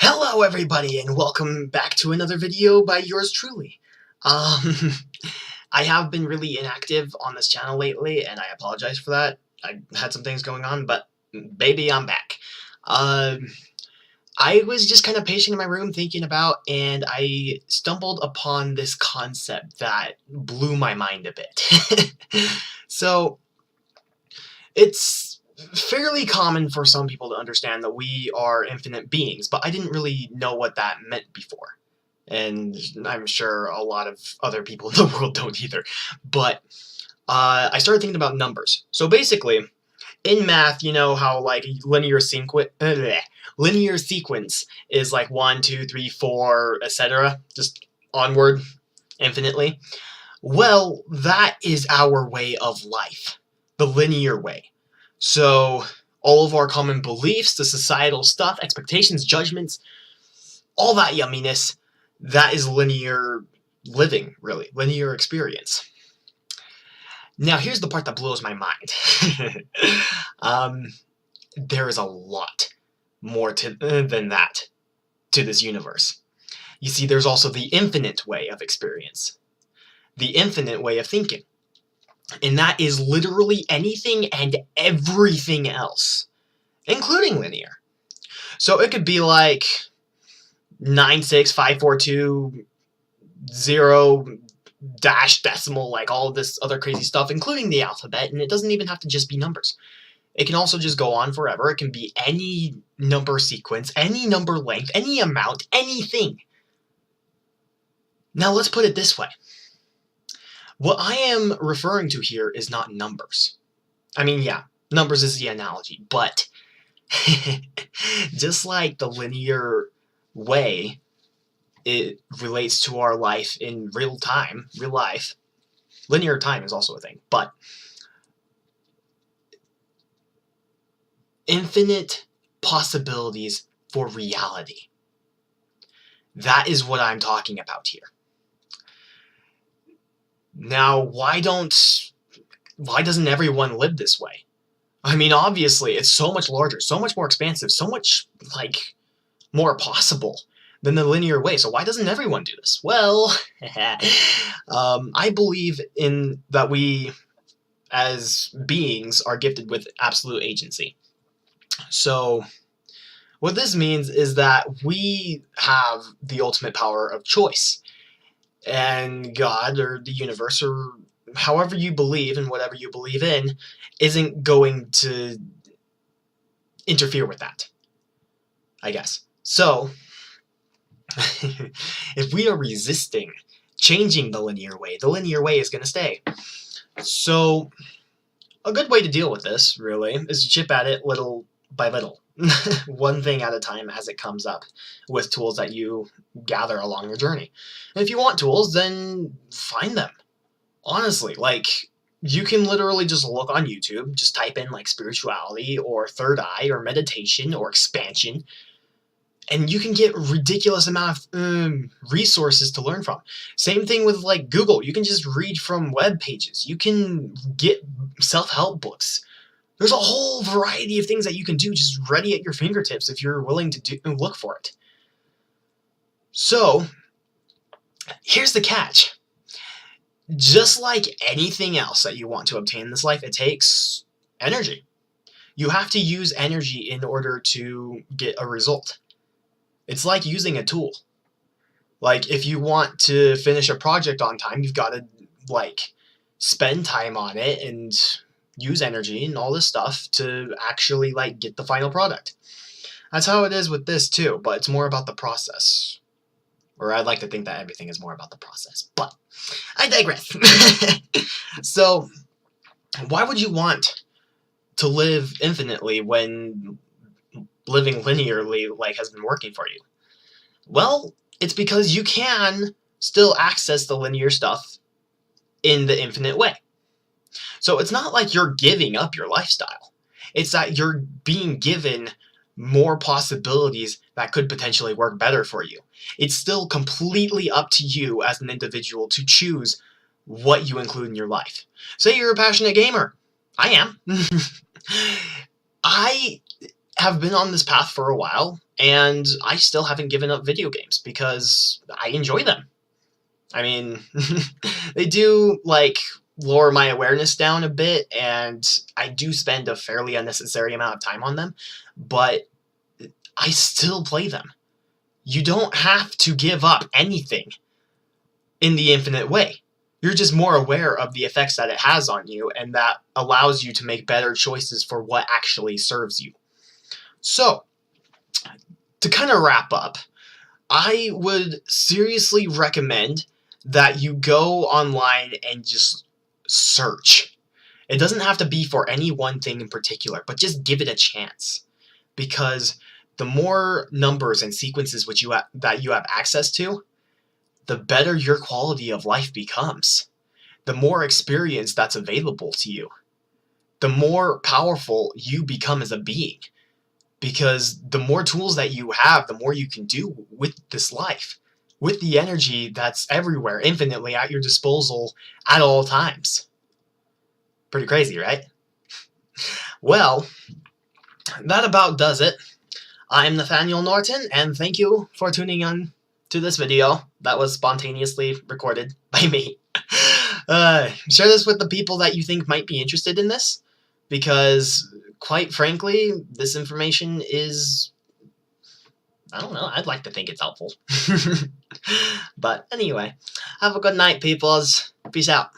Hello everybody and welcome back to another video by yours truly. I have been really inactive on this channel lately and I apologize for that. I had some things going on, but baby, I'm back. I was just kind of pacing in my room thinking about, and I stumbled upon this concept that blew my mind a bit. So, it's fairly common for some people to understand that we are infinite beings, but I didn't really know what that meant before. And I'm sure a lot of other people in the world don't either. But I started thinking about numbers. So basically, in math, you know how like linear sequence is like 1, 2, 3, 4, etc. Just onward infinitely. Well, that is our way of life, the linear way. So all of our common beliefs, the societal stuff, expectations, judgments, all that yumminess, that is linear living, really, linear experience. Now, here's the part that blows my mind. There is a lot more than that to this universe. You see, there's also the infinite way of experience, the infinite way of thinking. And that is literally anything and everything else, including linear. So it could be like 96542 dash decimal, like all of this other crazy stuff, including the alphabet, and it doesn't even have to just be numbers. It can also just go on forever. It can be any number sequence, any number length, any amount, anything. Now let's put it this way. What I am referring to here is not numbers. I mean, yeah, numbers is the analogy, but just like the linear way it relates to our life in real time, real life, linear time is also a thing, but infinite possibilities for reality. That is what I'm talking about here. Now, why doesn't everyone live this way? I mean, obviously, it's so much larger, so much more expansive, so much, like, more possible than the linear way. So why doesn't everyone do this? Well, I believe in that we, as beings, are gifted with absolute agency. So what this means is that we have the ultimate power of choice. And God, or the universe, or however you believe and whatever you believe in, isn't going to interfere with that, I guess. So, if we are resisting changing the linear way is going to stay. So, a good way to deal with this, really, is to chip at it little by little. One thing at a time as it comes up, with tools that you gather along your journey. And if you want tools, then find them. Honestly, like, you can literally just look on YouTube, just type in like spirituality or third eye or meditation or expansion, and you can get a ridiculous amount of resources to learn from. Same thing with like Google. You can just read from web pages. You can get self-help books. There's a whole variety of things that you can do just ready at your fingertips if you're willing to look for it. So, here's the catch. Just like anything else that you want to obtain in this life, it takes energy. You have to use energy in order to get a result. It's like using a tool. Like, if you want to finish a project on time, you've got to, like, spend time on it and use energy and all this stuff to actually, like, get the final product. That's how it is with this, too, but it's more about the process. Or I'd like to think that everything is more about the process, but I digress. So, why would you want to live infinitely when living linearly, like, has been working for you? Well, it's because you can still access the linear stuff in the infinite way. So it's not like you're giving up your lifestyle. It's that you're being given more possibilities that could potentially work better for you. It's still completely up to you as an individual to choose what you include in your life. Say you're a passionate gamer. I am. I have been on this path for a while, and I still haven't given up video games because I enjoy them. I mean, they do, like, lower my awareness down a bit, and I do spend a fairly unnecessary amount of time on them, but I still play them. You don't have to give up anything in the infinite way. You're just more aware of the effects that it has on you, and that allows you to make better choices for what actually serves you. So, to kind of wrap up, I would seriously recommend that you go online and just search. It doesn't have to be for any one thing in particular, but just give it a chance. Because the more numbers and sequences that you have access to, the better your quality of life becomes. The more experience that's available to you, the more powerful you become as a being. Because the more tools that you have, the more you can do with this life, with the energy that's everywhere, infinitely at your disposal at all times. Pretty crazy, right? Well, that about does it. I'm Nathaniel Norton, and thank you for tuning in to this video that was spontaneously recorded by me. Share this with the people that you think might be interested in this, because quite frankly, this information is, I don't know, I'd like to think it's helpful. But anyway, have a good night, peoples. Peace out.